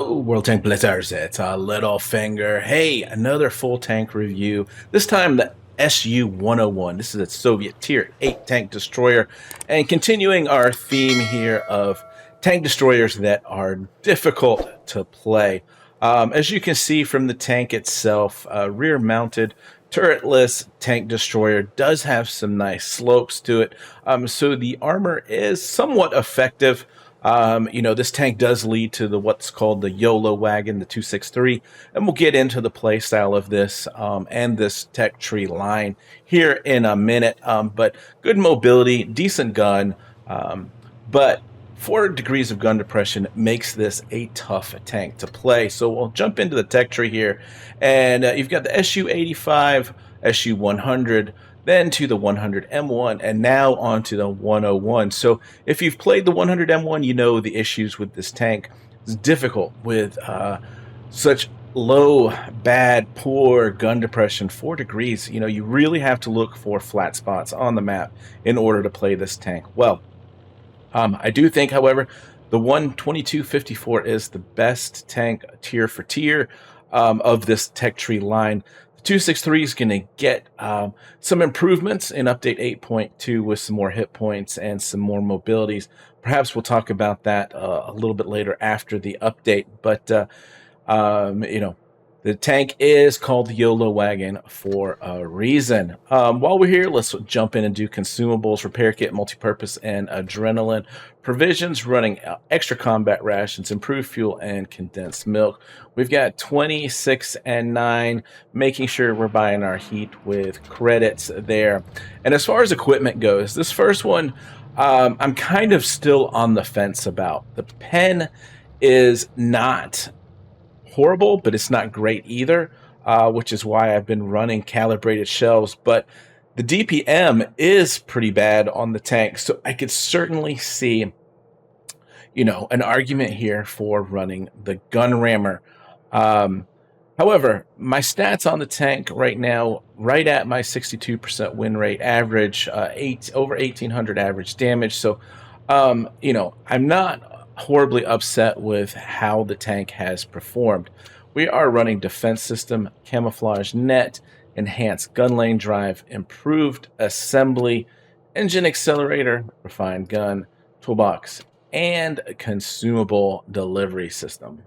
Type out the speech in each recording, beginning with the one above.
Hello, World Tank Blitzers. It's Littlefinger. Hey, another full tank review. This time the SU-101. This is a Soviet Tier 8 tank destroyer. And continuing our theme here of tank destroyers that are difficult to play. As you can see from the tank itself, rear-mounted, turretless tank destroyer does have some nice slopes to it. So the armor is somewhat effective. This tank does lead to what's called the YOLO wagon, the 263, and we'll get into the play style of this and this tech tree line here in a minute. But good mobility, decent gun, but 4 degrees of gun depression makes this a tough tank to play. So we'll jump into the tech tree here, and you've got the SU-85, SU-100, then to the 100M1, and now on to the 101. So if you've played the 100M1, you know the issues with this tank. It's difficult with such low, bad, poor gun depression, 4 degrees. You really have to look for flat spots on the map in order to play this tank well. I do think, however, the 12254 is the best tank tier for tier of this tech tree line. 263 is going to get some improvements in update 8.2 with some more hit points and some more mobilities. Perhaps we'll talk about that a little bit later after the update. But, the tank is called the YOLO wagon for a reason. While we're here, let's jump in and do consumables, repair kit, multipurpose, and adrenaline. Provisions, running extra combat rations, improved fuel, and condensed milk. We've got 26 and 9, making sure we're buying our heat with credits there. And as far as equipment goes, this first one, I'm kind of still on the fence about. The pen is not horrible, but it's not great either, which is why I've been running calibrated shells. But the DPM is pretty bad on the tank, so I could certainly see, an argument here for running the gun rammer. However, my stats on the tank right now, right at my 62% win rate average, over 1800 average damage. So, I'm not horribly upset with how the tank has performed. We are running defense system, camouflage net, enhanced gun lane drive, improved assembly, engine accelerator, refined gun, toolbox, and consumable delivery system.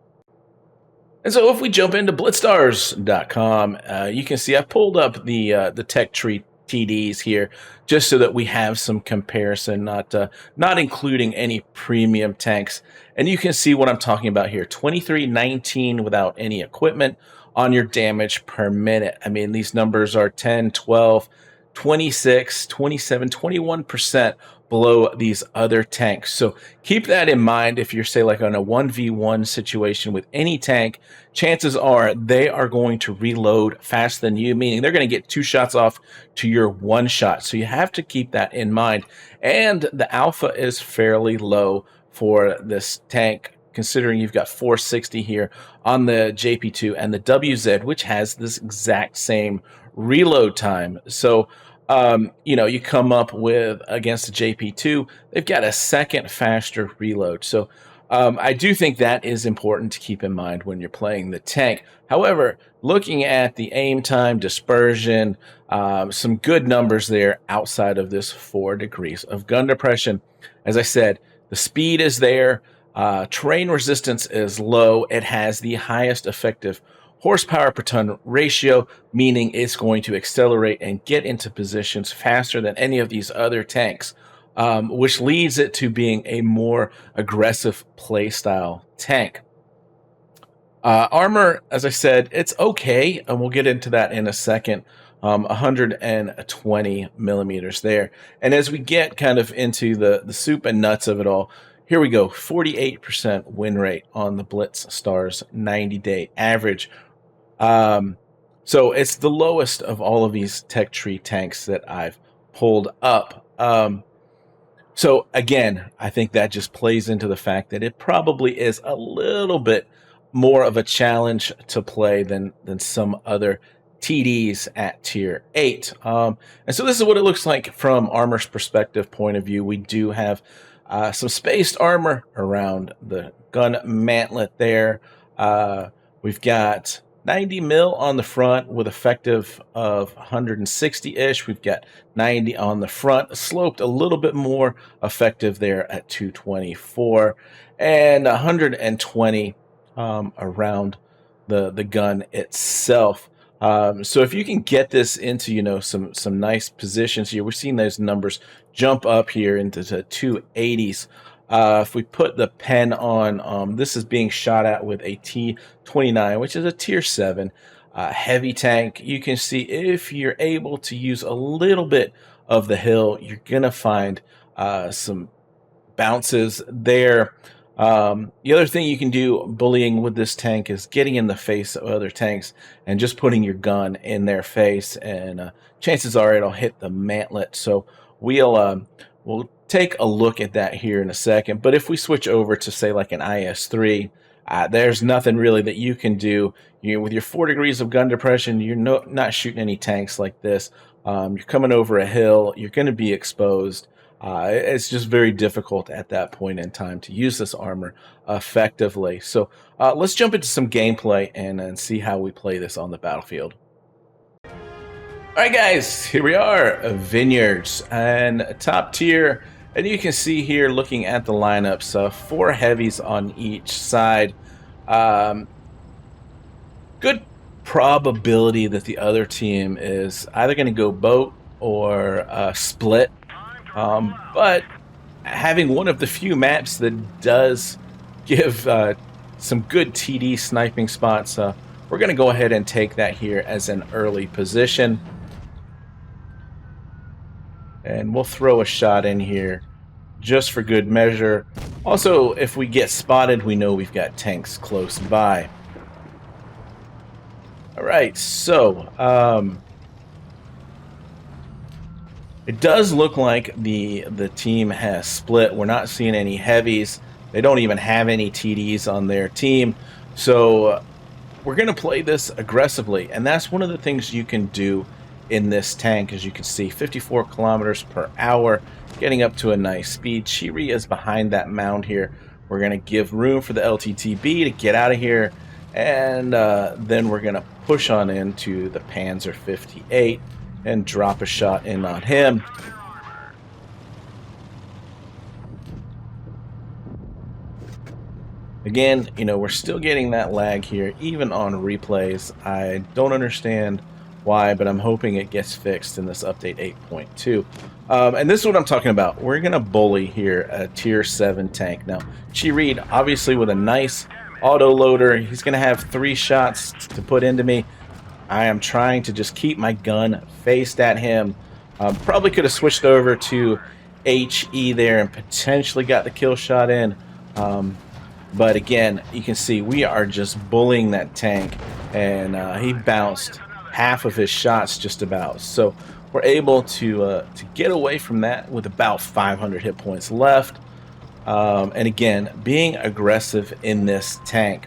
And so if we jump into blitzstars.com, you can see I pulled up the tech tree TDs here, just so that we have some comparison, not including any premium tanks. And you can see what I'm talking about here, 2319 without any equipment on your damage per minute. I mean, these numbers are 10, 12, 26, 27, 21% below these other tanks. So keep that in mind. If you're, say, like on a 1v1 situation with any tank, chances are they are going to reload faster than you, meaning they're going to get 2 shots off to your 1 shot. So you have to keep that in mind. And the alpha is fairly low for this tank, considering you've got 460 here on the JP2 and the WZ, which has this exact same reload time. So you come up with, against the JP2, they've got a second faster reload. So I do think that is important to keep in mind when you're playing the tank. However, looking at the aim time, dispersion, some good numbers there outside of this 4 degrees of gun depression. As I said, the speed is there. Terrain resistance is low. It has the highest effective horsepower per ton ratio, meaning it's going to accelerate and get into positions faster than any of these other tanks, which leads it to being a more aggressive playstyle tank. Armor, as I said, it's okay, and we'll get into that in a second. 120 millimeters there. And as we get kind of into the soup and nuts of it all, here we go, 48% win rate on the Blitz Stars 90-day average. So it's the lowest of all of these tech tree tanks that I've pulled up. So again, I think that just plays into the fact that it probably is a little bit more of a challenge to play than some other TDs at tier 8. And so this is what it looks like from Armour's perspective point of view. We do have some spaced armor around the gun mantlet there. We've got 90 mil on the front with effective of 160-ish. We've got 90 on the front, sloped a little bit more, effective there at 224, and 120 around the gun itself. So if you can get this into some nice positions here, we're seeing those numbers jump up here into the 280s. If we put the pen on, this is being shot at with a T-29, which is a tier 7 heavy tank. You can see if you're able to use a little bit of the hill, you're gonna find some bounces there. The other thing you can do bullying with this tank is getting in the face of other tanks and just putting your gun in their face, and chances are it'll hit the mantlet. So we'll take a look at that here in a second. But if we switch over to, say, like an IS-3, there's nothing really that you can do. With your 4 degrees of gun depression, you're not shooting any tanks like this. You're coming over a hill, you're going to be exposed. It's just very difficult at that point in time to use this armor effectively. So let's jump into some gameplay and see how we play this on the battlefield. All right, guys, here we are, Vineyards, and top tier. And you can see here, looking at the lineups, 4 heavies on each side. Good probability that the other team is either going to go boat or split. But having one of the few maps that does give some good TD sniping spots, we're going to go ahead and take that here as an early position. And we'll throw a shot in here just for good measure. Also, if we get spotted, we know we've got tanks close by. All right, so it does look like the team has split. We're not seeing any heavies. They don't even have any TDs on their team. So we're going to play this aggressively, and that's one of the things you can do in this tank. As you can see, 54 kilometers per hour, getting up to a nice speed. Chiri is behind that mound here. We're going to give room for the LTTB to get out of here, and then we're going to push on into the Panzer 58 and drop a shot in on him. Again, we're still getting that lag here, even on replays. I don't understand why, but I'm hoping it gets fixed in this update 8.2. And this is what I'm talking about. We're going to bully here a tier 7 tank. Now, Chiri, obviously with a nice auto loader, he's going to have 3 shots to put into me. I am trying to just keep my gun faced at him. Probably could have switched over to HE there and potentially got the kill shot in. But again, you can see we are just bullying that tank, and he bounced half of his shots just about. So we're able to get away from that with about 500 hit points left. And again, being aggressive in this tank.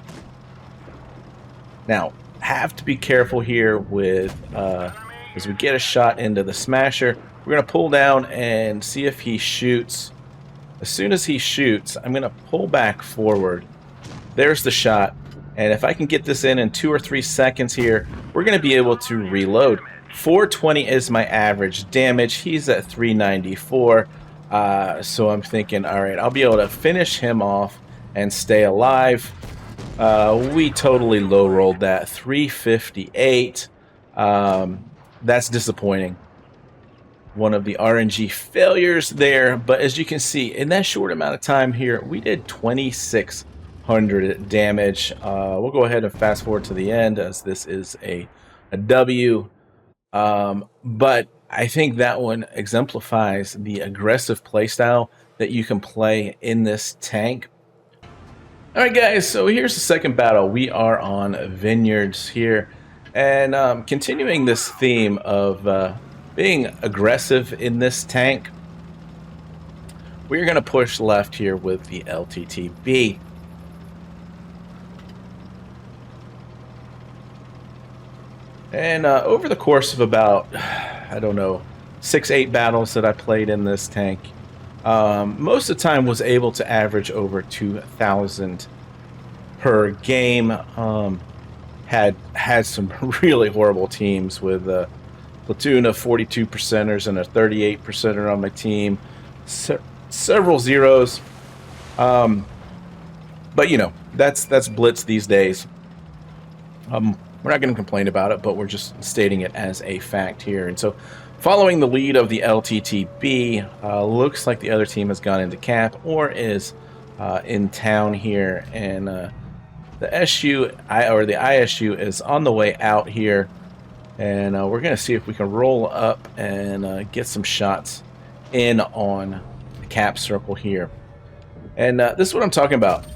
Now, have to be careful here with as we get a shot into the smasher. We're going to pull down and see if he shoots. As soon as he shoots, I'm going to pull back forward. There's the shot. And if I can get this in 2 or 3 seconds here, we're going to be able to reload. 420 is my average damage. He's at 394. So I'm thinking, all right, I'll be able to finish him off and stay alive. We totally low rolled that. 358. That's disappointing. One of the RNG failures there, but as you can see, in that short amount of time here, we did 2,600 damage. We'll go ahead and fast forward to the end, as this is a W. But I think that one exemplifies the aggressive playstyle that you can play in this tank. All right, guys, so here's the second battle. We are on Vineyards here, and continuing this theme of being aggressive in this tank, we're going to push left here with the LTTB. And over the course of about, I don't know, 6-8 battles that I played in this tank, most of the time was able to average over 2,000 per game. Had some really horrible teams with a platoon of 42 percenters and a 38 percenter on my team. Several zeros. But you know, that's Blitz these days. We're not going to complain about it, but we're just stating it as a fact here. And so, following the lead of the LTTB, looks like the other team has gone into cap or is in town here, and the ISU is on the way out here, and we're going to see if we can roll up and get some shots in on the cap circle here. And this is what I'm talking about.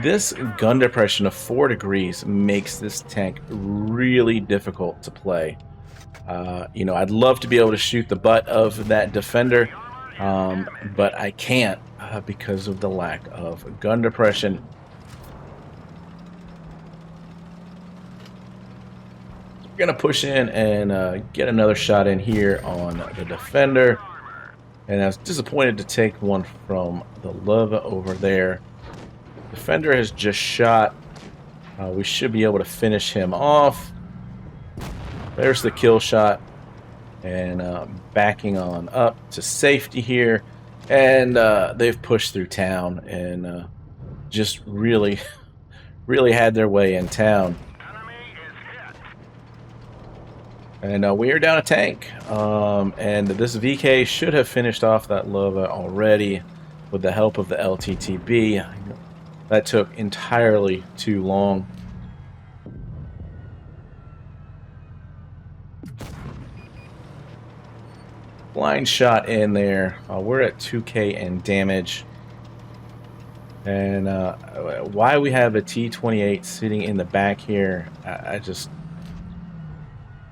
This gun depression of 4 degrees makes this tank really difficult to play. You know, I'd love to be able to shoot the butt of that defender, but I can't because of the lack of gun depression. We're going to push in and get another shot in here on the defender. And I was disappointed to take one from the lava over there. Defender has just shot. We should be able to finish him off. There's the kill shot. And backing on up to safety here. And they've pushed through town and just really, really had their way in town. And we are down a tank. And this VK should have finished off that lava already with the help of the LTTB. That took entirely too long. Blind shot in there. We're at 2K in damage. And why we have a T-28 sitting in the back here, I just...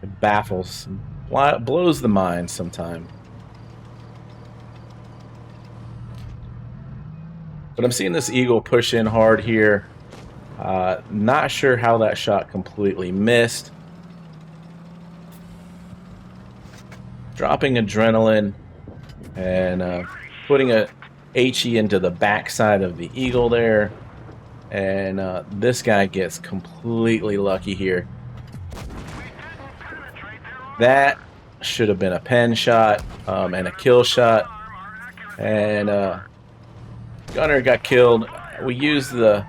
it baffles, blows the mind sometimes. But I'm seeing this Eagle push in hard here. Not sure how that shot completely missed. Dropping adrenaline and putting a HE into the backside of the Eagle there. And this guy gets completely lucky here. That should have been a pen shot and a kill shot. And gunner got killed. We used the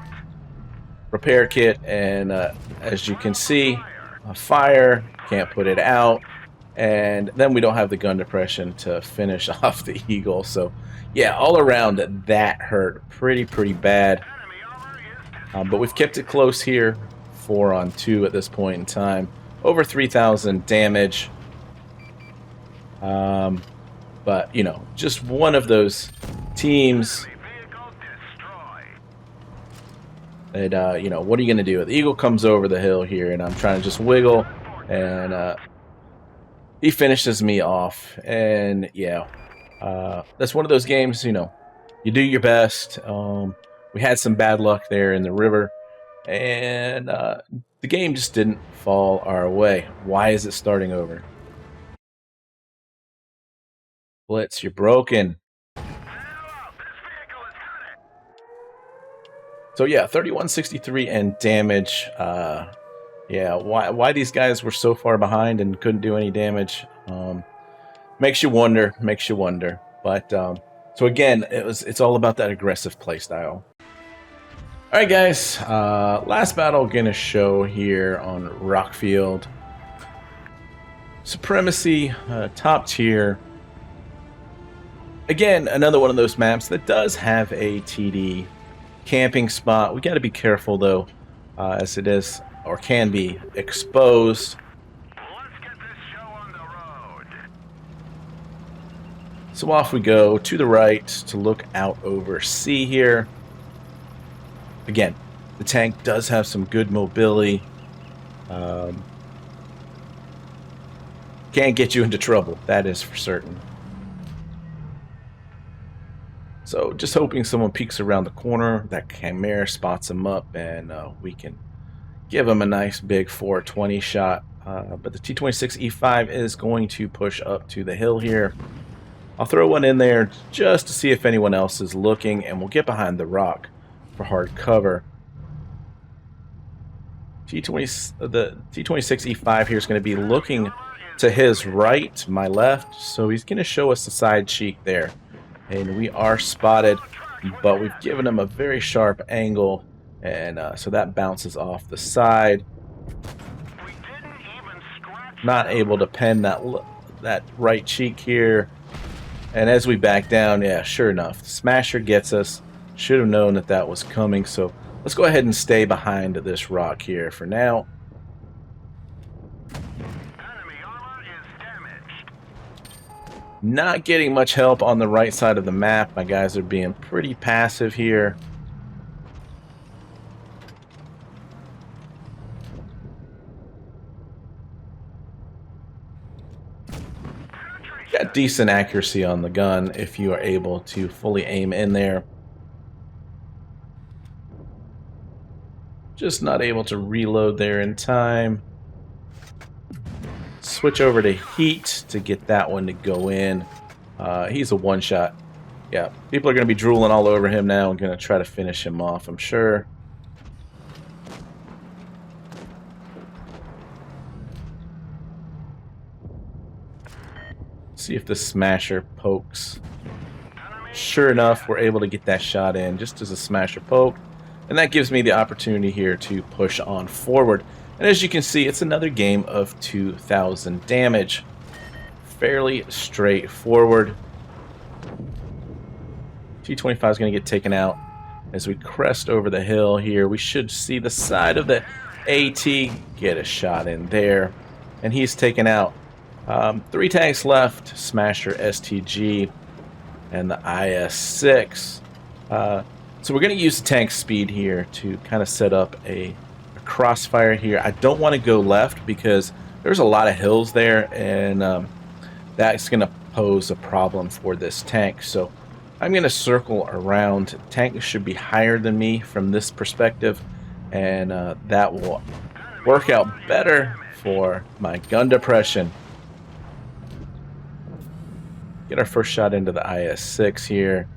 repair kit, and as you can see, a fire, can't put it out, and then we don't have the gun depression to finish off the Eagle. So yeah, all around that hurt pretty bad. But we've kept it close here, 4-on-2 at this point in time. Over 3,000 damage. But you know, just one of those teams. And, you know, what are you going to do? The Eagle comes over the hill here, and I'm trying to just wiggle, and he finishes me off. And, yeah, that's one of those games, you know, you do your best. We had some bad luck there in the river, and the game just didn't fall our way. Why is it starting over? Blitz, you're broken. So yeah, 3163 and damage. Yeah, why these guys were so far behind and couldn't do any damage? Makes you wonder. But so again, it's all about that aggressive play style. All right, guys. Last battle gonna show here on Rockfield. Supremacy, top tier. Again, another one of those maps that does have a TD camping spot. We got to be careful though, as it is or can be exposed. Let's get this show on the road. So off we go to the right to look out over C here. Again, the tank does have some good mobility. Can't get you into trouble, that is for certain. So just hoping someone peeks around the corner, that Chimera spots him up, and we can give him a nice big 420 shot. But the T-26E5 is going to push up to the hill here. I'll throw one in there just to see if anyone else is looking, and we'll get behind the rock for hard cover. The T-26E5 here is going to be looking to his right, my left, so he's going to show us the side cheek there. And we are spotted, but we've given him a very sharp angle, and so that bounces off the side. Not able to pen that right cheek here. And as we back down, yeah, sure enough, the Smasher gets us. Should have known that that was coming, so let's go ahead and stay behind this rock here for now. Enemy armor is damaged. Not getting much help on the right side of the map. My guys are being pretty passive here. Got decent accuracy on the gun if you are able to fully aim in there. Just not able to reload there in time. Switch over to Heat to get that one to go in. He's a one-shot. Yeah, people are going to be drooling all over him now and going to try to finish him off, I'm sure. See if the Smasher pokes. Sure enough, we're able to get that shot in just as a Smasher poke. And that gives me the opportunity here to push on forward. And as you can see, it's another game of 2,000 damage. Fairly straightforward. T-25 is going to get taken out. As we crest over the hill here, we should see the side of the AT get a shot in there. And he's taken out. 3 tanks left, Smasher, STG, and the IS-6. So we're going to use the tank speed here to kind of set up a crossfire here. I don't want to go left because there's a lot of hills there, and that's going to pose a problem for this tank. So I'm going to circle around. Tank should be higher than me from this perspective, and that will work out better for my gun depression. Get our first shot into the IS-6 here,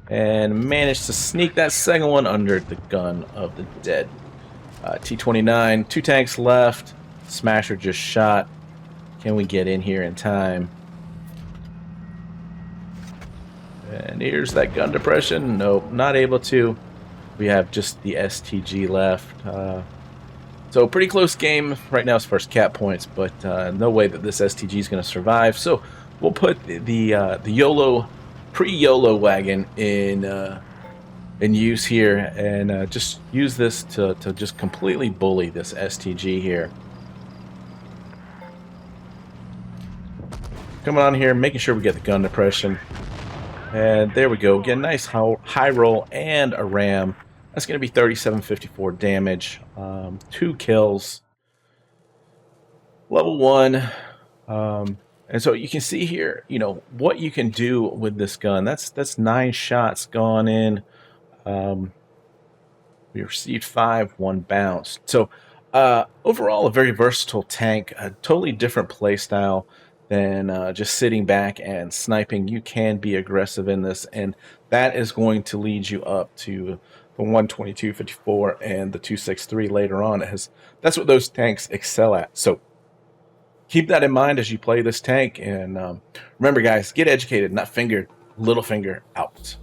and manage to sneak that second one under the gun of the dead T-29. 2 tanks left. Smasher just shot. Can we get in here in time? And here's that gun depression. Nope, not able to. We have just the STG left. So pretty close game. Right now as far as cap points, but no way that this STG is going to survive. So we'll put the YOLO, pre-YOLO wagon in use here, and just use this to just completely bully this STG here. Coming on here, making sure we get the gun depression. And there we go. Get a nice high roll and a ram. That's going to be 3754 damage. 2 kills. Level 1. And so you can see here, you know, what you can do with this gun. That's 9 shots gone in. We received 5, 1 bounced. So overall, a very versatile tank. A totally different play style than just sitting back and sniping. You can be aggressive in this, and that is going to lead you up to the 122-54 and the 263 later on. That's what those tanks excel at. So keep that in mind as you play this tank, and remember, guys, get educated, not fingered. Littlefinger out.